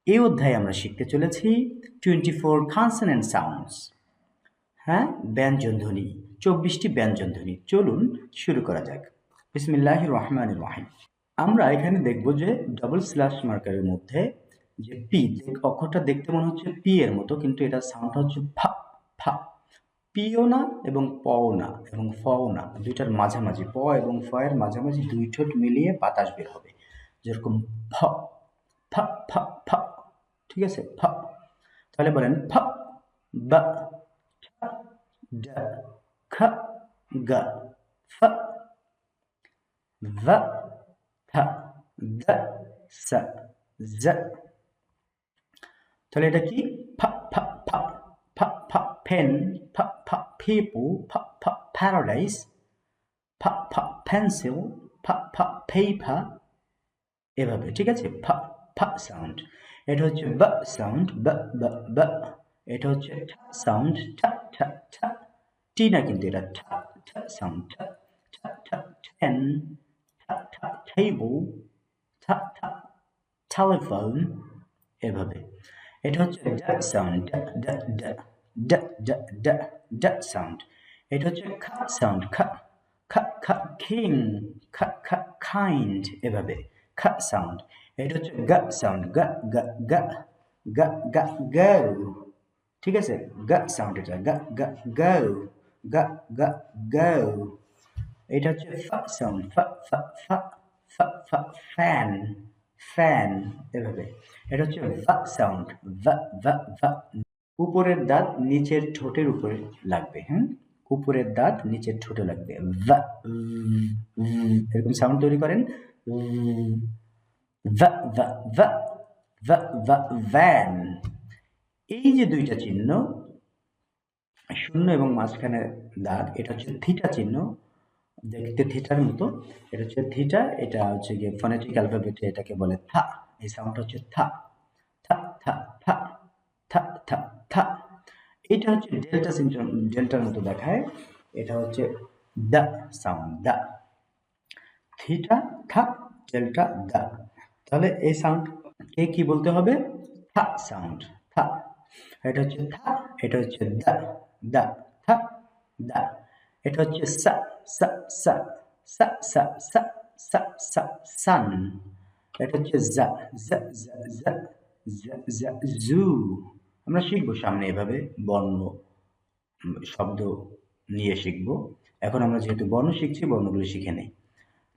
এই অধ্যায়ে আমরা শিখতে চলেছি 24 কনসোনেন্ট সাউন্ডস। হ্যাঁ, ব্যঞ্জনধ্বনি, 24টি ব্যঞ্জনধ্বনি। চলুন শুরু করা যাক। বিসমিল্লাহির রহমানির রহিম। আমরা এখানে দেখব যে ডবল স্ল্যাশ মার্কারের মধ্যে যে পি অক্ষরটা দেখতে মনে হচ্ছে পি এর মতো, কিন্তু এটা সাউন্ডটা হচ্ছে ফা ফা। পিও না এবং পও না এবং ফও না, দুইটার মাঝামাঝি, প এবং ফ এর মাঝামাঝি দুই ঠোঁট মিলিয়ে বাতাস বের হবে, যেরকম ফ ফা ফা ফা। ঠিক আছে, ফা। তাহলে বলেন ফা বা ডা খা গা ফা va থা দা সা জা। তাহলে এটা কি? ফা ফা ফা ফা ফা পেন, ফা ফা পিপল, ফা ফা প্যারাডাইস, ফা ফা পেন্সিল, ফা ফা পেপার, এভাবে। ঠিক আছে, ফা ফা সাউন্ড। এটা হচ্ছে বা সাউন্ড, বা বা বা। এটা হচ্ছে ঠা সাউন্ড, ঠা ঠা ঠা। টি না কিন্তু, এটা ঠা ঠা সাউন্ড, ঠা ঠা ঠা। টেন, ঠা ঠা টেবল, ঠা ঠা telephone, এভাবে। এটা হচ্ছে ডা সাউন্ড, ডা ডা ডা ডা ডা ডা ডা সাউন্ড। এটা হচ্ছে খা সাউন্ড, খা খা খা কিং, খা খা কাইন্ড, এভাবে খা সাউন্ড। এটা হচ্ছে গা সাউন্ড, গা গা গা গা গা গো। ঠিক আছে, গা সাউন্ড, এটা গা গা গো, গা গা গো। এটা হচ্ছে ফা সাউন্ড, ফা ফা ফা ফা ফা ফ্যান, ফ্যান, এভাবে। এটা হচ্ছে ভা সাউন্ড, ভা ভা ভা। উপরের দাঁত নিচের ঠোঁটের উপরে লাগবে। উপরের দাঁত নিচের ঠোঁটে লাগবে। ভা এরকম সাউন্ড তৈরি করেন। ভা ভা ভা ভা ভা ভ্যান। এই যে দুইটা চিহ্ন, শূন্য এবং মাঝখানে দাগ, এটা হচ্ছে থিটা চিহ্ন, দেখতে থিটার মতো। এটা হচ্ছে থিটা, এটা হচ্ছে গিয়ে ফনেটিক অ্যালফাবেটে এটাকে বলে থা। এই সাউন্ডটা হচ্ছে থা থা থা থা থা থা থা। এটা হচ্ছে ডেল্টা সিনড্রোম, ডেল্টার মতো দেখায়। এটা হচ্ছে দা সাউন্ড, দা। থিটা, থা, ডেল্টা, দা। তাহলে এই সাউন্ড কে কি বলতে হবে? থা সাউন্ড, থা। এটা হচ্ছে থা, এটা হচ্ছে দা, দা, থা, দা। এটা হচ্ছে সা সা সা সা সা সা সা সা সান। এটা হচ্ছে জা জা জা জা জা জা জু। আমরা শিখবো সামনে এভাবে বর্ণ, শব্দ নিয়ে শিখবো। এখন আমরা যেহেতু বর্ণ শিখছি, বর্ণগুলো শিখে নেই।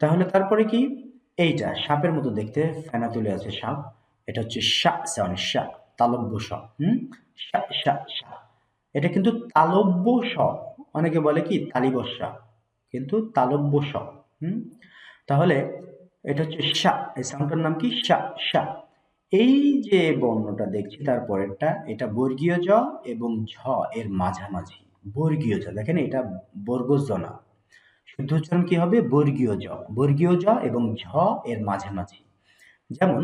তাহলে তারপরে কি? এইটা সাপের মতো দেখতে, ফেনা তুলে আছে সাপ। এটা হচ্ছে সা সাউন্ড, সা, তালব্য স। সা সা সা। এটা কিন্তু তালব্য স। অনেকে বলে কি তালিবস্যা, কিন্তু তালব্য স। তাহলে এটা হচ্ছে সা, এই সাউন্ডটার নাম কি? সা সা। এই যে বর্ণটা দেখছি তারপরেরটা, এটা বর্গীয় জ এবং ঝ এর মাঝামাঝি। বর্গীয় জ, দেখেন এটা বর্গজ না, শুদ্ধ উচ্চারণ কি হবে? বর্গীয় জ, বর্গীয় জ এবং ঝ এর মাঝামাঝি। যেমন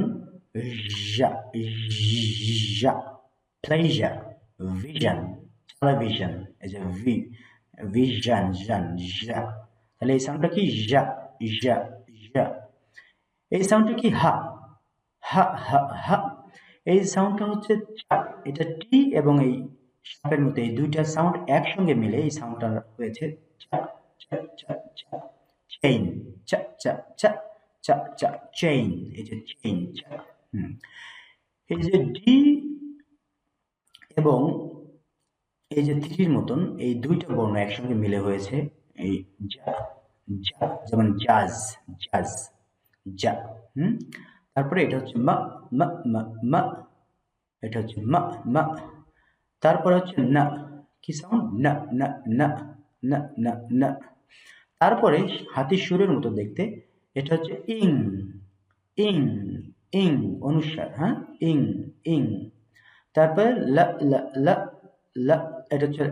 যা, যা, প্লেজার, ভিশন, টেলিভিশন। এই যে ভি, ভিশন, জন, যা। তাহলে এই সাউন্ডটা কি? যা যা যা। এই সাউন্ডটা কি? হা হা হা হা। এই সাউন্ডটা হচ্ছে চা। এটা টি এবং এই সাপের মতো এই দুইটা সাউন্ড একসঙ্গে মিলে এই সাউন্ডটা হয়েছে চা চা চা চা। চেইন, চা চা চা চা চা, চেইন। এই যে চেইন, চা। এই যে ডি এবং এই যে থ্রির মতন এই দুইটা বর্ণ একসঙ্গে মিলে হয়েছে এই যা যা। যেমন জাজ, জাজ, যা। তারপরে এটা হচ্ছে মা মা মা মা। এটা হচ্ছে মা মা। তারপরে হচ্ছে না, কি সাউন্ড? না না না না না না। তারপরে হাতির সুরের মতো দেখতে, এটা হচ্ছে ইং ইং ইং, অনুস্বার। ইং ইং। তারপরে লা লা লা লা। এটা হচ্ছে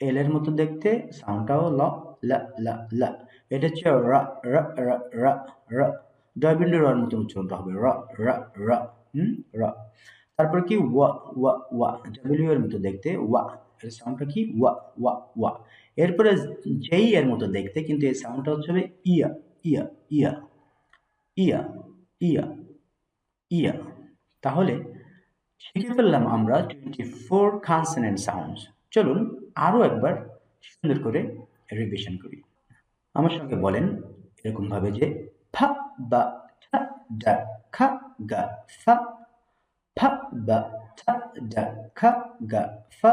এল এর মতো দেখতে, সাউন্ডটাও ল, লা লা লা। এটা হচ্ছে রা রা রা রা রা। ডয়বিন্ডু র মতো উচ্চারণটা হবে, রা রা রা। রা। তারপর কি? ওয়া ওয়া ওয়া, ডব্লিউ এর মতো দেখতে, ওয়া। এর সাউন্ডটা কি? ওয়া ওয়া ওয়া। এরপরে যেই এর মতো দেখতে, কিন্তু এই সাউন্ডটা হচ্ছে হবে ইয়া ইয়া ইয়া ইয়া ইয়া ইয়া। তাহলে শিখে ফেললাম আমরা 24 কনসোনেন্ট সাউন্ডস। চলুন আরও একবার সুন্দর করে রিভিশন করি। আমার সঙ্গে বলেন এরকম ভাবে যে ফা বা ঠা ডা খা গা ফা, ফা বা ঠা ডা খা গা ফা,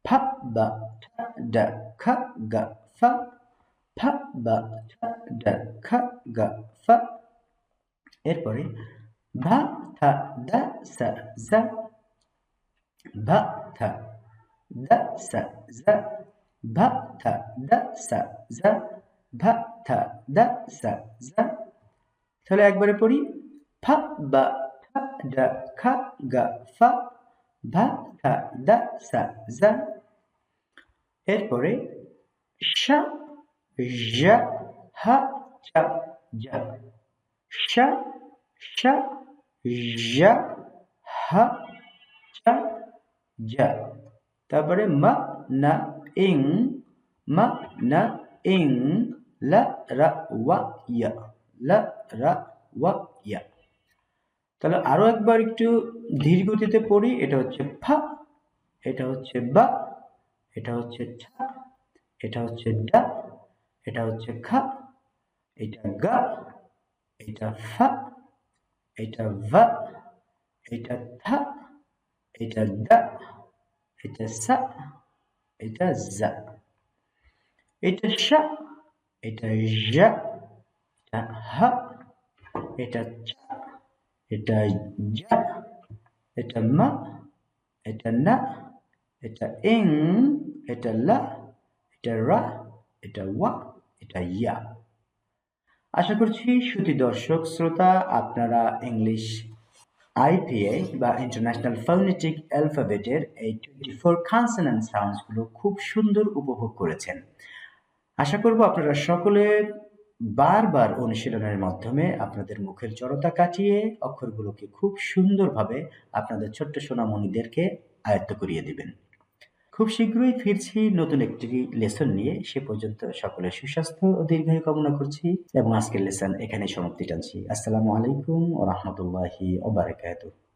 ফা বা ঠা ডা খা গা ফা, ফা বা ঠা ডা খা গা ফা। এরপরে ভা থা দা সা জা, ভা থা দা সা জা, ভা থা দা সা জা, ভা থা দা সা জা। তাহলে একবারে পড়ি, ফা বা ঠা ডা খা গা ফা, ভা থা দা সা জা। এরপরে সা যা হা চা যা, সা সা যা হা চা যা। তারপরে মা না ইং, মা না ইং, লা রা ওয়া ইয়া, লা রা ওয়া ইয়া। তাহলে আরো একবার একটু ধীর গতিতে পড়ি। এটা হচ্ছে ফা, এটা হচ্ছে বা, এটা হচ্ছে ছা, এটা হচ্ছে ডা, এটা হচ্ছে খা, এটা গা, এটা ফা, এটা ভা, এটা থা, এটা দা, এটা সা, এটা জা, এটা সা, এটা যা, এটা হা, এটা চা, এটা যা, এটা মা, এটা না, এটা ইং, এটা লা, এটা রা, এটা ওয়া, এটা ইয়া। আশা করছি সুধী দর্শক শ্রোতা আপনারা ইংলিশ আইপিএ বা ইন্টারন্যাশনাল ফোনেটিক অ্যালফাবেটের এই 24 কনসোনেন্ট সাউন্ডসগুলো খুব সুন্দর উপভোগ করেছেন। আশা করব আপনারা সকলে বারবার অনুশীলনের মাধ্যমে আপনাদের মুখের জড়তা কাটিয়ে অক্ষরগুলোকে খুব সুন্দরভাবে আপনাদের ছোট্ট সোনামণিদেরকে আয়ত্ত করিয়ে দিবেন। খুব শীঘ্রই ফিরছি নতুন একটি লেসন নিয়ে। সে পর্যন্ত সকলের সুস্বাস্থ্য ও দীর্ঘায়ু কামনা করছি এবং আজকের লেসন এখানেই সমাপ্তি টানছি। আসসালামু আলাইকুম ওয়া রাহমাতুল্লাহি ওয়া বারাকাতুহু।